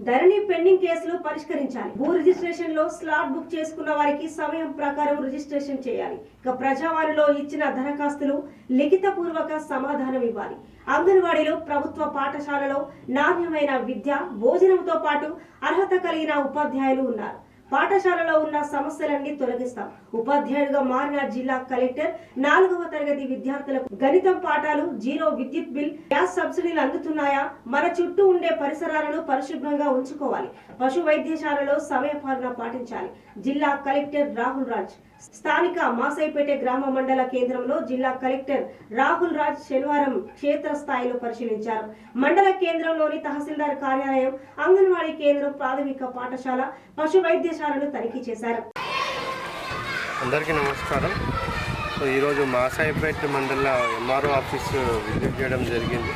ధరణి pending కేసులు పరిష్కరించాలి. భూ రిజిస్ట్రేషన్ లో స్లాట్ బుక్ చేసుకున్న వారికి సమయం ప్రకారం రిజిస్ట్రేషన్ చేయాలి. ఇక ప్రజావాణిలో ఇచ్చిన దరఖాస్తులు లిఖిత పూర్వక సమాధానం ఇవ్వాలి. అంగన్వాడీలో ప్రభుత్వ పాఠశాలలో నాణ్యమైన విద్య భోజనంతో పాటు అర్హత కలిగిన ఉపాధ్యాయులు ఉన్నారు. పాఠశాలలో ఉన్న సమస్యలన్నీ తొలగిస్తాం. ఉపాధ్యాయుడిగా మారిన జిల్లా కలెక్టర్ 4వ తరగతి విద్యార్థులకు గణితం పాఠాలు, జీరో విద్యుత్ బిల్, గ్యాస్ సబ్సిడీలు అందుతున్నాయా, మన చుట్టూ ఉండే పరిసరాలను పరిశుభ్రంగా ఉంచుకోవాలి, పశు వైద్యశాలలో సమయపాలన పాటించాలి. జిల్లా కలెక్టర్ రాహుల్ రాజ్ స్థానిక మాసైపేట గ్రామ మండల కేంద్రంలో జిల్లా కలెక్టర్ రాహుల్ రాజ్ శనివారం క్షేత్రస్థాయిలో పరిశీలించారు. మండల కేంద్రంలోని తహసీల్దార్ కార్యాలయం, అంగన్వాడీ కేంద్రం, ప్రాథమిక పాఠశాల, పశు వైద్యశాలను తనిఖీ చేశారు. అందరికీ నమస్కారం. సో ఈరోజు మాసాయిపేట మండల ఎంఆర్ఓ ఆఫీస్ విజిట్ చేయడం జరిగింది.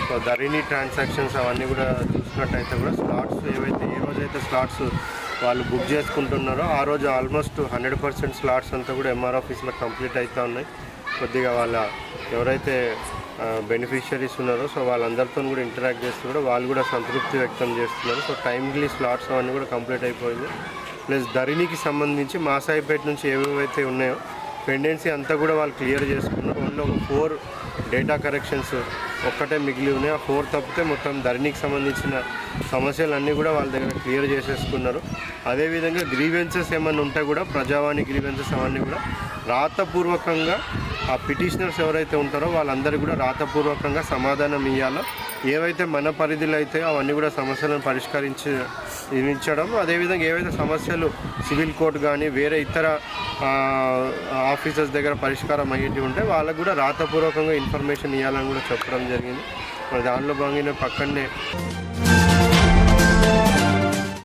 సో ధరణి ట్రాన్సాక్షన్స్ అవన్నీ కూడా చూసినట్టయితే కూడా స్లాట్స్ ఏ రోజైతే స్లాట్స్ వాళ్ళు బుక్ చేసుకుంటున్నారో ఆ రోజు ఆల్మోస్ట్ 100% స్లాట్స్ అంతా కూడా ఎంఆర్ఓ ఆఫీస్లో కంప్లీట్ అవుతూ ఉన్నాయి. కొద్దిగా వాళ్ళ ఎవరైతే బెనిఫిషియరీస్ ఉన్నారో సో వాళ్ళందరితో కూడా ఇంటరాక్ట్ చేస్తూ కూడా వాళ్ళు కూడా సంతృప్తి వ్యక్తం చేస్తున్నారు. సో టైమ్లీ స్లాట్స్ అవన్నీ కూడా కంప్లీట్ అయిపోయింది. ప్లస్ ధరణికి సంబంధించి మాసాయిపేట నుంచి ఏవేవైతే ఉన్నాయో పెండెన్సీ అంతా కూడా వాళ్ళు క్లియర్ చేసుకున్నారు. ఓన్లీ ఒక 4 డేటా కరెక్షన్స్ ఒక్కటే మిగిలి ఉన్నాయి. ఆ 4 తప్పితే మొత్తం ధరణికి సంబంధించిన సమస్యలన్నీ కూడా వాళ్ళ దగ్గర క్లియర్ చేసేసుకున్నారు. అదేవిధంగా గ్రీవెన్సెస్ ఏమైనా ఉంటే కూడా ప్రజావాణి గ్రీవెన్సెస్ అవన్నీ కూడా రాతపూర్వకంగా ఆ పిటిషనర్స్ ఎవరైతే ఉంటారో వాళ్ళందరికీ కూడా రాతపూర్వకంగా సమాధానం ఇవ్వాలో, ఏవైతే మన పరిధిలో అయితే అవన్నీ కూడా సమస్యలను పరిష్కరించడం, అదేవిధంగా ఏవైతే సమస్యలు సివిల్ కోర్టు కానీ వేరే ఇతర ఆఫీసర్స్ దగ్గర పరిష్కారం అయ్యేవి ఉంటే వాళ్ళకు కూడా రాతపూర్వకంగా ఇన్ఫర్మేషన్ ఇవ్వాలని కూడా చెప్పడం జరిగింది. మరి దానిలో భాగంగా పక్కనే